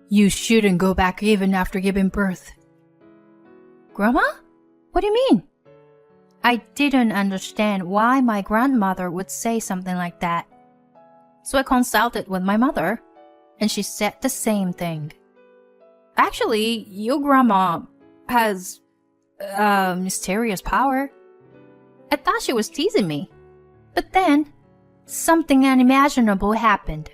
You shouldn't go back even after giving birth. Grandma? What do you mean? I didn't understand why my grandmother would say something like that. So I consulted with my mother, and she said the same thing. Actually, your grandma has mysterious power. I thought she was teasing me. But then, something unimaginable happened.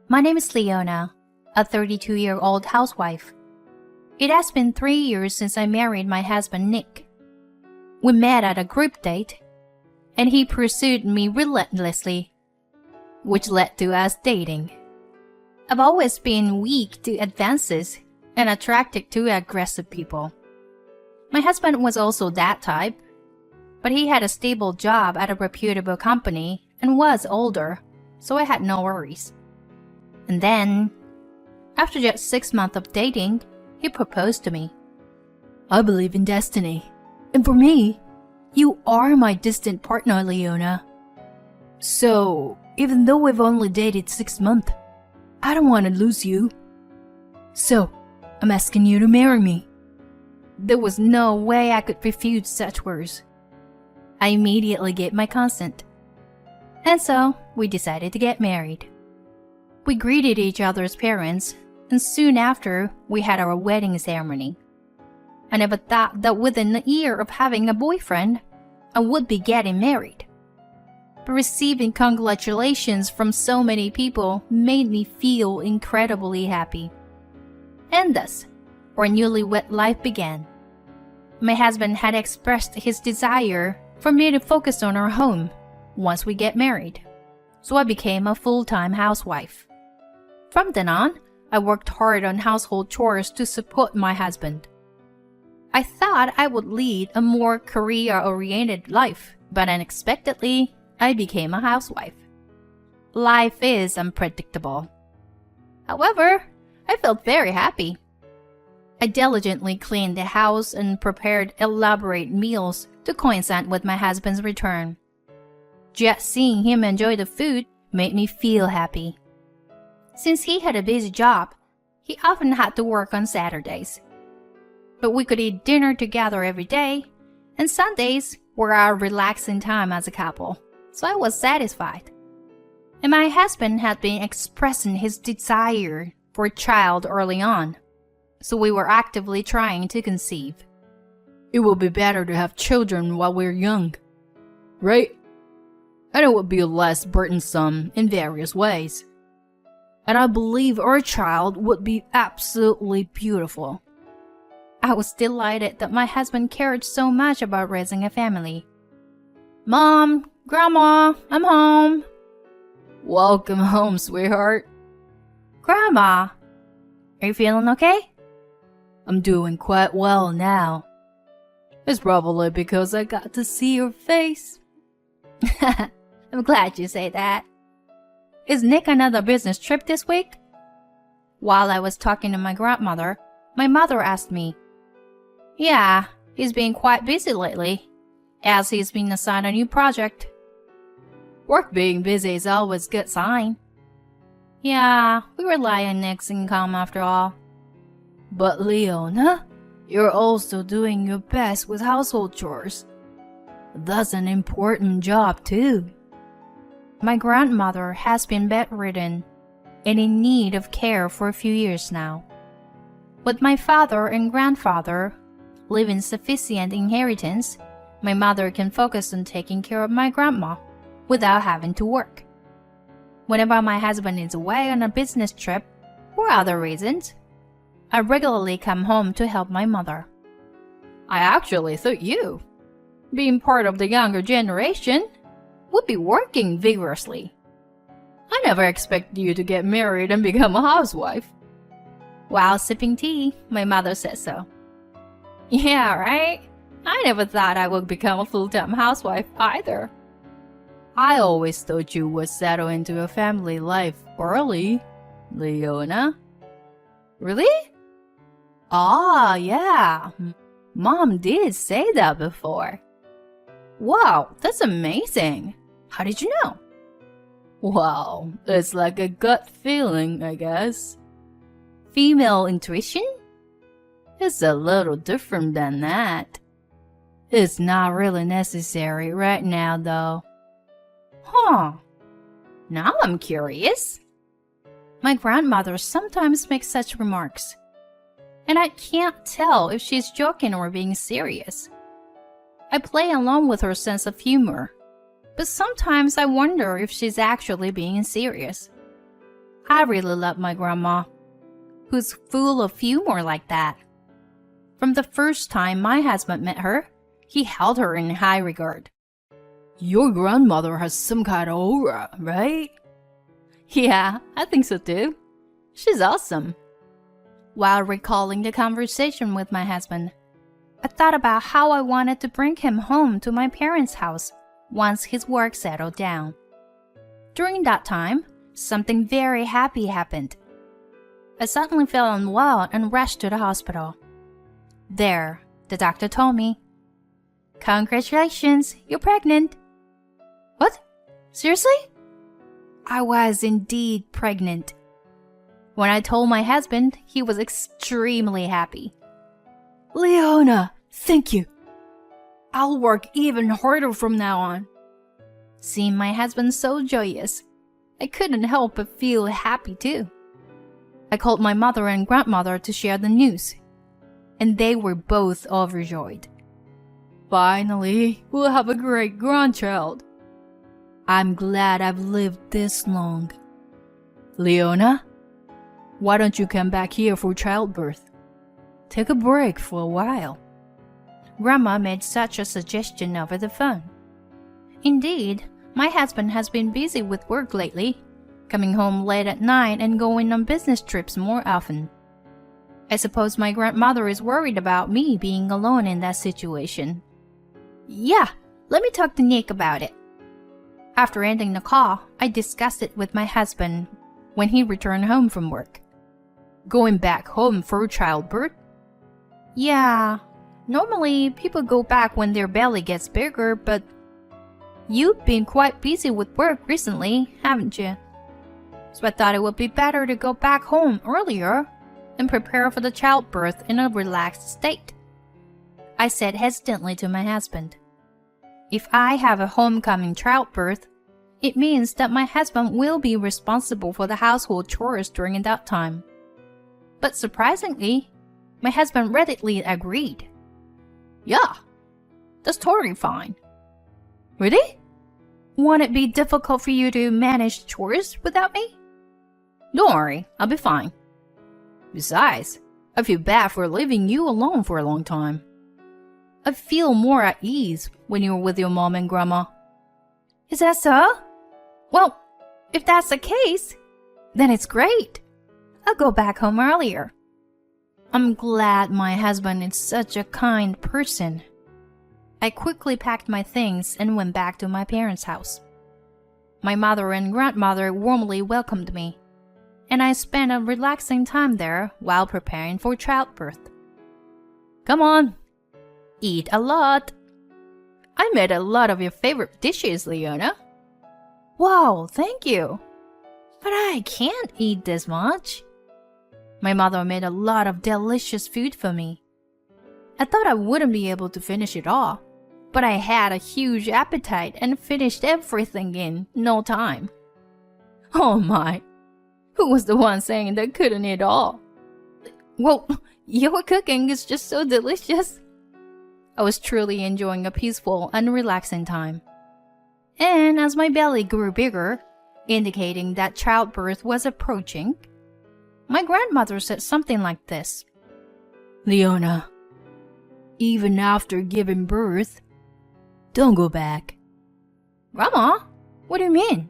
My name is Leona, a 32-year-old housewife. It has been 3 years since I married my husband Nick. We met at a group date, and he pursued me relentlessly, which led to us dating. I've always been weak to advances and attracted to aggressive people. My husband was also that type, but he had a stable job at a reputable company and was older, so I had no worries. And then, after just 6 months of dating, he proposed to me. I believe in destiny. And for me, you are my distant partner, Leona. So, even though we've only dated 6 months, I don't want to lose you. So, I'm asking you to marry me. There was no way I could refuse such words. I immediately gave my consent. And so, we decided to get married. We greeted each other's parents, and soon after, we had our wedding ceremony. I never thought that within a year of having a boyfriend, I would be getting married. But receiving congratulations from so many people made me feel incredibly happy. And thus, our newlywed life began. My husband had expressed his desire for me to focus on our home once we get married, so I became a full-time housewife. From then on, I worked hard on household chores to support my husband. I thought I would lead a more career-oriented life, but unexpectedly, I became a housewife. Life is unpredictable. However, I felt very happy. I diligently cleaned the house and prepared elaborate meals to coincide with my husband's return. Just seeing him enjoy the food made me feel happy. Since he had a busy job, he often had to work on Saturdays. But we could eat dinner together every day, and Sundays were our relaxing time as a couple, so I was satisfied. And my husband had been expressing his desire for a child early on, so we were actively trying to conceive. It will be better to have children while we're young, right? And it would be less burdensome in various ways. And I believe our child would be absolutely beautiful. I was delighted that my husband cared so much about raising a family. Mom, Grandma, I'm home. Welcome home, sweetheart. Grandma, are you feeling okay? I'm doing quite well now. It's probably because I got to see your face. I'm glad you say that. Is Nick another business trip this week? While I was talking to my grandmother, my mother asked me. Yeah, he's been quite busy lately, as he's been assigned a new project. Work being busy is always a good sign. Yeah, we rely on Nick's income after all. But Leona, you're also doing your best with household chores. That's an important job too. My grandmother has been bedridden and in need of care for a few years now. With my father and grandfather leaving sufficient inheritance, my mother can focus on taking care of my grandma without having to work. Whenever my husband is away on a business trip or other reasons, I regularly come home to help my mother. I actually thought you, being part of the younger generation, would be working vigorously. I never expected you to get married and become a housewife. While sipping tea, my mother said so. Yeah, right? I never thought I would become a full-time housewife either. I always thought you would settle into a family life early, Leona. Really? Ah, yeah. Mom did say that before. Wow, that's amazing. How did you know? Well, it's like a gut feeling, I guess. female intuition? It's a little different than that. It's not really necessary right now, though. Huh. Now I'm curious. My grandmother sometimes makes such remarks, and I can't tell if she's joking or being serious. I play along with her sense of humor, but sometimes I wonder if she's actually being serious. I really love my grandma, who's full of humor like that. From the first time my husband met her, he held her in high regard. Your grandmother has some kind of aura, right? Yeah, I think so too. She's awesome. While recalling the conversation with my husband, I thought about how I wanted to bring him home to my parents' house once his work settled down. During that time, something very happy happened. I suddenly fell unwell and rushed to the hospital. There, the doctor told me, "Congratulations, you're pregnant." What? Seriously? I was indeed pregnant. When I told my husband, he was extremely happy. "Leona, thank you. I'll work even harder from now on." Seeing my husband so joyous, I couldn't help but feel happy too. I called my mother and grandmother to share the news, and they were both overjoyed. Finally, we'll have a great grandchild. I'm glad I've lived this long. Leona, why don't you come back here for childbirth? Take a break for a while. Grandma made such a suggestion over the phone. Indeed, my husband has been busy with work lately, coming home late at night and going on business trips more often. I suppose my grandmother is worried about me being alone in that situation. Yeah, let me talk to Nick about it. After ending the call, I discussed it with my husband when he returned home from work. Going back home for childbirth? Yeah, normally people go back when their belly gets bigger, but you've been quite busy with work recently, haven't you? So I thought it would be better to go back home earlier and prepare for the childbirth in a relaxed state. I said hesitantly to my husband, "If I have a homecoming childbirth, it means that my husband will be responsible for the household chores during that time." But surprisingly, my husband readily agreed. Yeah, that's totally fine. Really? Won't it be difficult for you to manage chores without me? Don't worry, I'll be fine. Besides, I feel bad for leaving you alone for a long time. I feel more at ease when you're with your mom and grandma. Is that so? Well, if that's the case, then it's great. I'll go back home earlier. I'm glad my husband is such a kind person. I quickly packed my things and went back to my parents' house. My mother and grandmother warmly welcomed me, and I spent a relaxing time there while preparing for childbirth. Come on, eat a lot. I made a lot of your favorite dishes, Leona. Wow, thank you. But I can't eat this much. My mother made a lot of delicious food for me. I thought I wouldn't be able to finish it all, but I had a huge appetite and finished everything in no time. Oh my, who was the one saying they couldn't eat all? Well, your cooking is just so delicious. I was truly enjoying a peaceful and relaxing time. And as my belly grew bigger, indicating that childbirth was approaching, my grandmother said something like this. Leona, even after giving birth, don't go back. Grandma, what do you mean?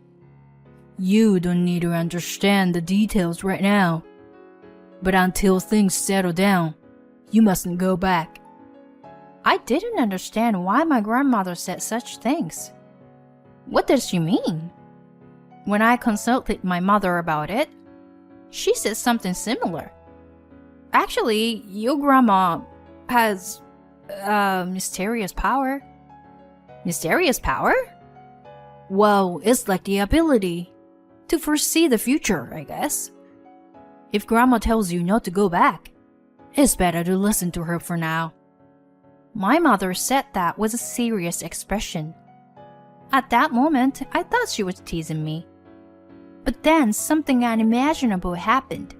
You don't need to understand the details right now. But until things settle down, you mustn't go back. I didn't understand why my grandmother said such things. What does she mean? When I consulted my mother about it, she said something similar. Actually, your grandma has mysterious power. Mysterious power? Well, it's like the ability to foresee the future, I guess. If Grandma tells you not to go back, it's better to listen to her for now." My mother said that with a serious expression. At that moment, I thought she was teasing me. But then something unimaginable happened.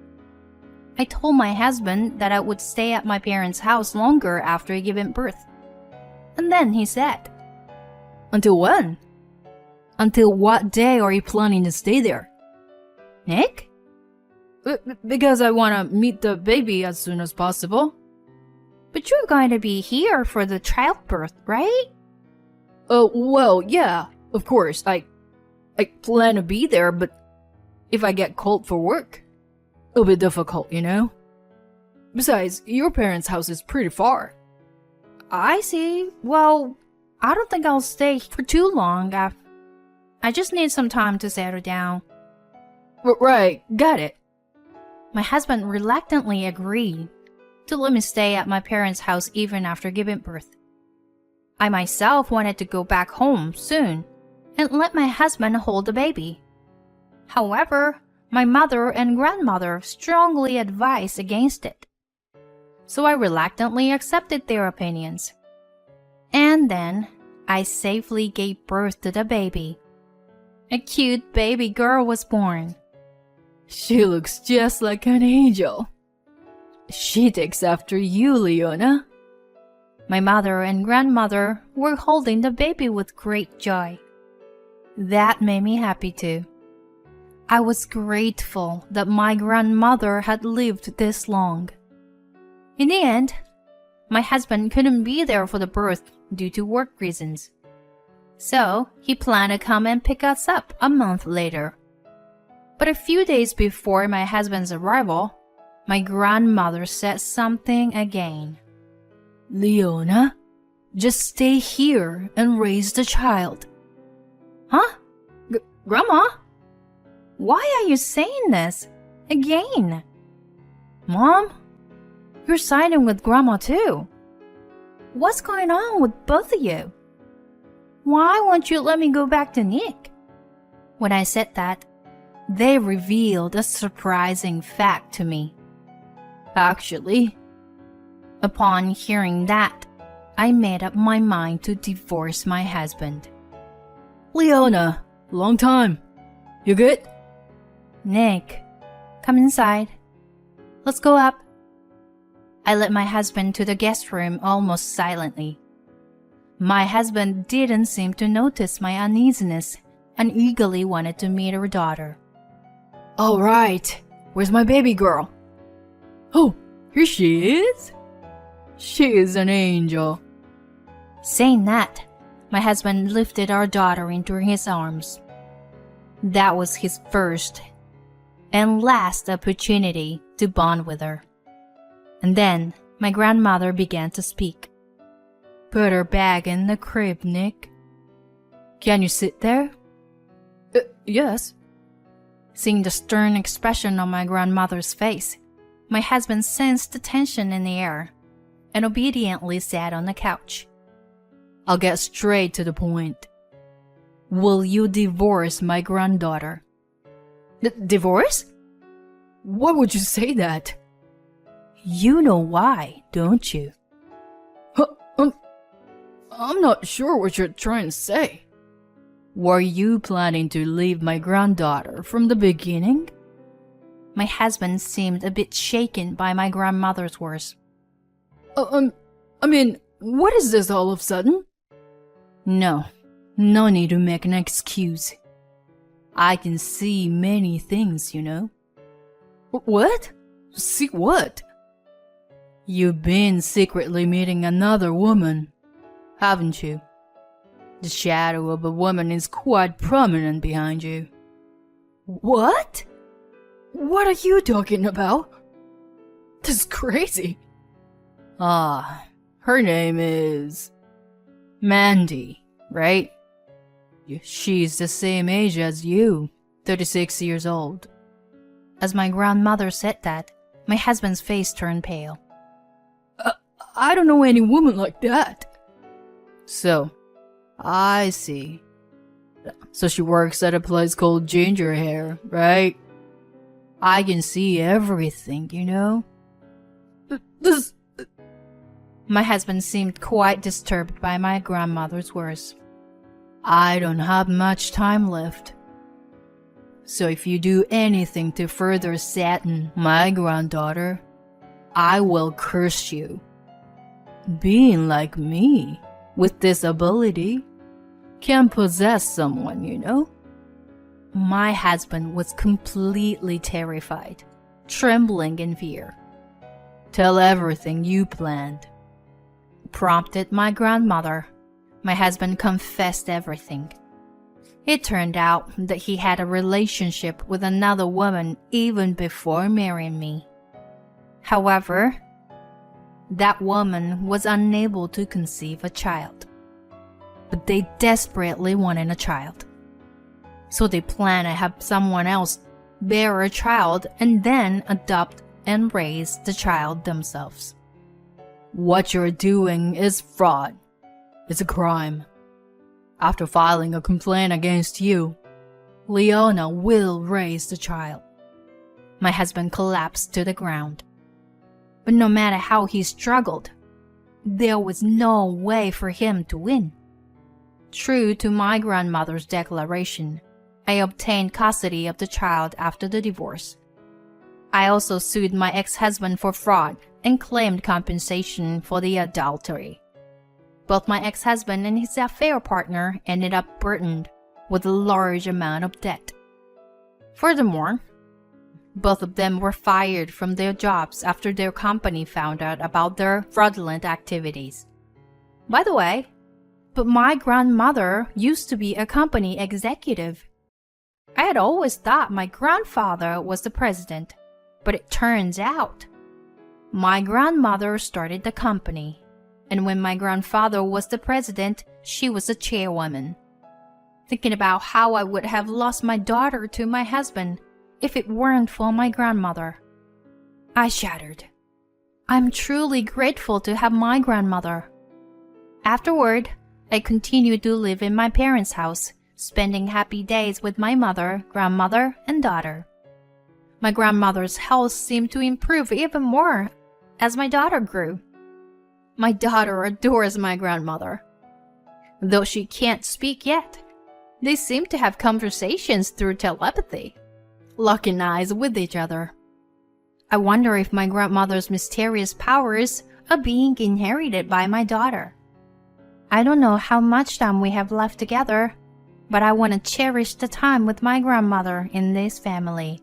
I told my husband that I would stay at my parents' house longer after giving birth. And then he said, "Until when? Until what day are you planning to stay there?" "Nick?" Because I want to meet the baby as soon as possible." "But you're going to be here for the childbirth, right?" Well, yeah, of course. I plan to be there, but if I get called for work, it'll be difficult, you know? Besides, your parents' house is pretty far." "I see. Well, I don't think I'll stay for too long. I just need some time to settle down." Right, got it. My husband reluctantly agreed to let me stay at my parents' house even after giving birth. I myself wanted to go back home soon and let my husband hold the baby. However, my mother and grandmother strongly advised against it. So I reluctantly accepted their opinions. And then I safely gave birth to the baby. A cute baby girl was born. She looks just like an angel. She takes after you, Leona. My mother and grandmother were holding the baby with great joy. That made me happy too. I was grateful that my grandmother had lived this long. In the end, my husband couldn't be there for the birth due to work reasons. So he planned to come and pick us up a month later. But a few days before my husband's arrival, my grandmother said something again. "Leona, just stay here and raise the child." "Huh? Grandma? Why are you saying this? Again?" "Mom, you're siding with Grandma too. What's going on with both of you? Why won't you let me go back to Nick?" When I said that, they revealed a surprising fact to me. Actually, upon hearing that, I made up my mind to divorce my husband. "Leona, long time. You good?" "Nick, come inside. Let's go up." I led my husband to the guest room almost silently. My husband didn't seem to notice my uneasiness and eagerly wanted to meet her daughter. "All right, where's my baby girl?" "Oh, here she is. She is an angel." Saying that, my husband lifted our daughter into his arms. That was his first and last opportunity to bond with her. And then my grandmother began to speak. "Put her back in the crib, Nick. Can you sit there?" Yes." Seeing the stern expression on my grandmother's face, my husband sensed the tension in the air and obediently sat on the couch. "I'll get straight to the point. Will you divorce my granddaughter?" Divorce? Why would you say that?" You know why, don't you? I'm not sure what you're trying to say. Were you planning to leave my granddaughter from the beginning?" My husband seemed a bit shaken by my grandmother's words. I mean, what is this all of a sudden?" "No need to make an excuse. I can see many things, you know." "What? See what?" "You've been secretly meeting another woman, haven't you? The shadow of a woman is quite prominent behind you." "What? What are you talking about? This is crazy." Her name is Mandy, right? She's the same age as you, 36 years old." As my grandmother said that, my husband's face turned pale. I don't know any woman like that." "So, I see. So she works at a place called Ginger Hair, right?" I can see everything, you know? This... My husband seemed quite disturbed by my grandmother's words. I don't have much time left. So if you do anything to further sadden my granddaughter, I will curse you. Being like me, with this ability, can possess someone, you know? My husband was completely terrified, trembling in fear. Tell everything you planned, prompted my grandmother. My husband confessed everything. It turned out that he had a relationship with another woman even before marrying me. However, that woman was unable to conceive a child. But they desperately wanted a child. So they planned to have someone else bear a child and then adopt and raise the child themselves. What you're doing is fraud. It's a crime. After filing a complaint against you, Leona will raise the child. My husband collapsed to the ground. But no matter how he struggled, there was no way for him to win. True to my grandmother's declaration, I obtained custody of the child after the divorce. I also sued my ex-husband for fraud and claimed compensation for the adultery. Both my ex-husband and his affair partner ended up burdened with a large amount of debt. Furthermore, both of them were fired from their jobs after their company found out about their fraudulent activities. By the way, but my grandmother used to be a company executive. I had always thought my grandfather was the president, but it turns out my grandmother started the company, and when my grandfather was the president, she was the chairwoman. Thinking about how I would have lost my daughter to my husband if it weren't for my grandmother, I shattered. I'm truly grateful to have my grandmother. Afterward, I continued to live in my parents' house, spending happy days with my mother, grandmother, and daughter. My grandmother's health seemed to improve even more as my daughter grew. My daughter adores my grandmother. Though she can't speak yet, they seem to have conversations through telepathy, locking eyes with each other. I wonder if my grandmother's mysterious powers are being inherited by my daughter. I don't know how much time we have left together, but I want to cherish the time with my grandmother in this family.